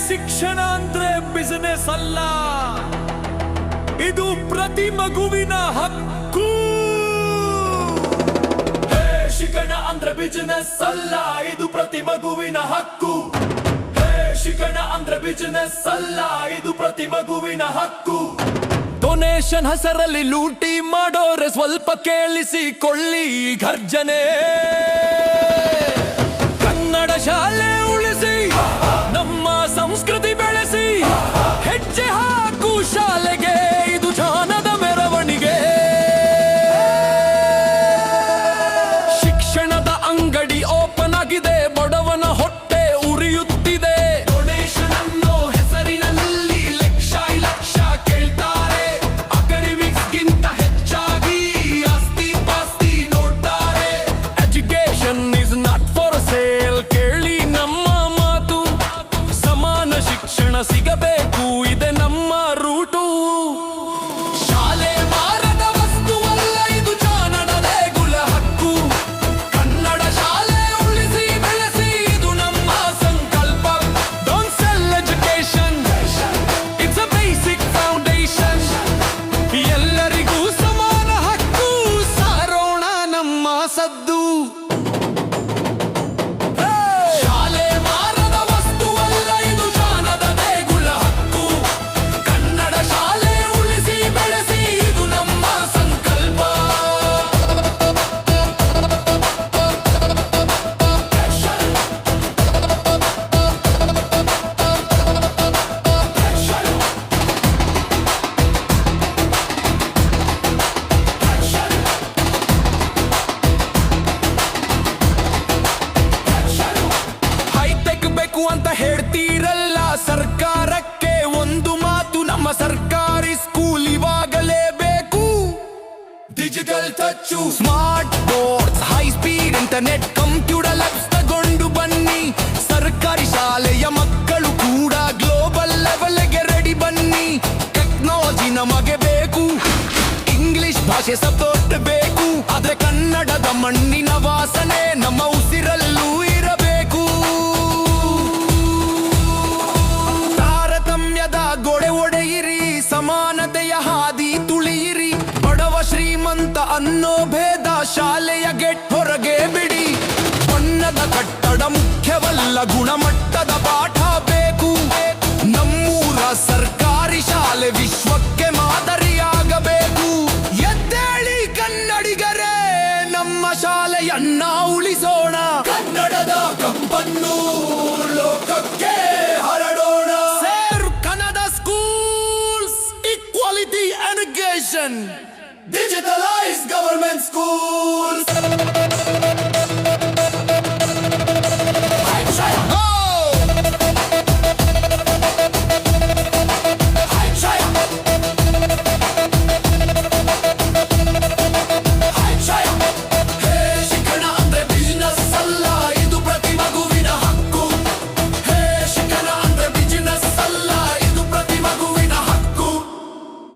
ಶಿಕ್ಷಣ ಅಂದ್ರೆ ಬಿಸಿನೆಸ್ ಅಲ್ಲ, ಇದು ಪ್ರತಿ ಮಗುವಿನ ಹಕ್ಕು. ಶಿಕ್ಷಣ ಅಂದ್ರೆ ಬಿಸಿನೆಸ್ ಅಲ್ಲ, ಇದು ಪ್ರತಿ ಮಗುವಿನ ಹಕ್ಕು. ಶಿಕ್ಷಣ ಅಂದ್ರೆ ಬಿಸಿನೆಸ್ ಅಲ್ಲ, ಇದು ಪ್ರತಿ ಮಗುವಿನ ಹಕ್ಕು. ಡೊನೇಷನ್ ಹೆಸರಲ್ಲಿ ಲೂಟಿ ಮಾಡೋರೆ ಸ್ವಲ್ಪ ಕೇಳಿಸಿಕೊಳ್ಳಿ ಗರ್ಜನೆ. ಕನ್ನಡ ಶಾಲೆ ಉಳಿಸಿ, ನಮ್ಮ ಸಂಸ್ಕೃತಿ ಬೆಳೆಸಿ, ಹೆಜ್ಜೆ ಹಾಕು ಶಾಲೆಗೆ, ಇದು ಜ್ಞಾನದ ಮೆರವಣಿಗೆ. ಶಿಕ್ಷಣದ ಅಂಗಡಿ ಓಪನ್ ಆಗಿದೆ, ಬಡವನ ಹೊಟ್ಟೆ ಉರಿಯುತ್ತಿದೆ. ಡೊನೇಷನ್ ಅನ್ನೋ ಹೆಸರಿನಲ್ಲಿ ಲಕ್ಷ ಲಕ್ಷ ಕೇಳ್ತಾರೆ, ಅಕಾಡೆಮಿಕ್ಸ್ ಗಿಂತ ಹೆಚ್ಚಾಗಿ ಆಸ್ತಿ ಪಾಸ್ತಿ ನೋಡ್ತಾರೆ. Education is not for sale, ಕೇಳಿ ನಮ್ಮ ಮಾತು. ಸಮಾನ ಶಿಕ್ಷಣ ಸಿಗಬೇಕು, ಇದೆ ನಮ್ಮ ರೂಟು. ಶಾಲೆ ಮಾರದ ವಸ್ತುವಲ್ಲ, ಇದು ಜ್ಞಾನದ ದೇಗುಲ ಹಕ್ಕು. ಕನ್ನಡ ಶಾಲೆ ಉಳಿಸಿ ಬೆಳೆಸಿ, ಇದು ನಮ್ಮ ಸಂಕಲ್ಪ. Don't cell education, it's a basic foundation. ಎಲ್ಲರಿಗೂ ಸಮಾನ ಹಕ್ಕು, ಸಾರೋಣ ನಮ್ಮ ಸದ್ದು. ಶಾಲೆ ಮಾರದ ವಸ್ತುವಲ್ಲ, ಇದು ಜ್ಞಾನದ ದೇಗುಲ ಹಕ್ಕು. ಕನ್ನಡ ಶಾಲೆ ಉಳಿಸಿ ಬೆಳೆಸಿ, ಇದು ನಮ್ಮ ಸಂಕಲ್ಪ. ಹೈಟೆಕ್ ಬೇಕು ಅಂತ ಹೇಳ್ತೀರಲ್ಲ, ಸರ್ಕಾರಕ್ಕೆ ಒಂದು ಮಾತು, ನಮ್ಮ ಸರ್ಕಾರಿ ಸ್ಕೂಲ್ ಇವಾಗಲೇ ಬೇಕು. Digital touch, smart boards, high speed internet, computer labs ತಗೊಂಡು ಬನ್ನಿ. ಸರ್ಕಾರಿ ಶಾಲೆಯ ಮಕ್ಕಳು ಕೂಡ ಗ್ಲೋಬಲ್ ಲೆವೆಲ್ಗೆ ರೆಡಿ ಬನ್ನಿ. ಟೆಕ್ನಾಲಜಿ ನಮಗೆ ಬೇಕು, ಇಂಗ್ಲಿಷ್ ಭಾಷೆ ಸಪೋರ್ಟ್ ಬೇಕು, ಆದ್ರೆ ಕನ್ನಡದ ಮಣ್ಣಿನ ವಾಸನೆ ನಮ್ಮ ಉಸಿರಲ್ಲೂ ಇರಬೇಕು. ತಾರತಮ್ಯದ ಗೋಡೆ ಒಡೆಯಿರಿ, ಸಮಾನತೆಯ ಹಾದಿ ತುಳಿಯಿರಿ. ಬಡವ ಶ್ರೀಮಂತ ಅನ್ನೋ ಭೇದ ಶಾಲೆಯ ಗೆಟ್ ಹೊರಗೆ ಬಿಡಿ. ಬಣ್ಣದ ಕಟ್ಟಡ ಮುಖ್ಯವಲ್ಲ, ಗುಣಮಟ್ಟದ ಪಾಠ ಬೇಕು. ನಮ್ಮೂರ ಸರ್ಕಾರಿ ಶಾಲೆ ವಿಶ್ವಕ್ಕೆ ಮಾದರಿಯಾಗಬೇಕು. ಎದ್ದೇಳಿ ಕನ್ನಡಿಗರೇ, ನಮ್ಮ ಶಾಲೆಯನ್ನ ಉಳಿಸೋಣ. ಕನ್ನಡದ ಕಂಪನ್ನು ಲೋಕಕ್ಕೆ ಹರಡೋಣ. ಸೇರು Kannada schools, equality education, digital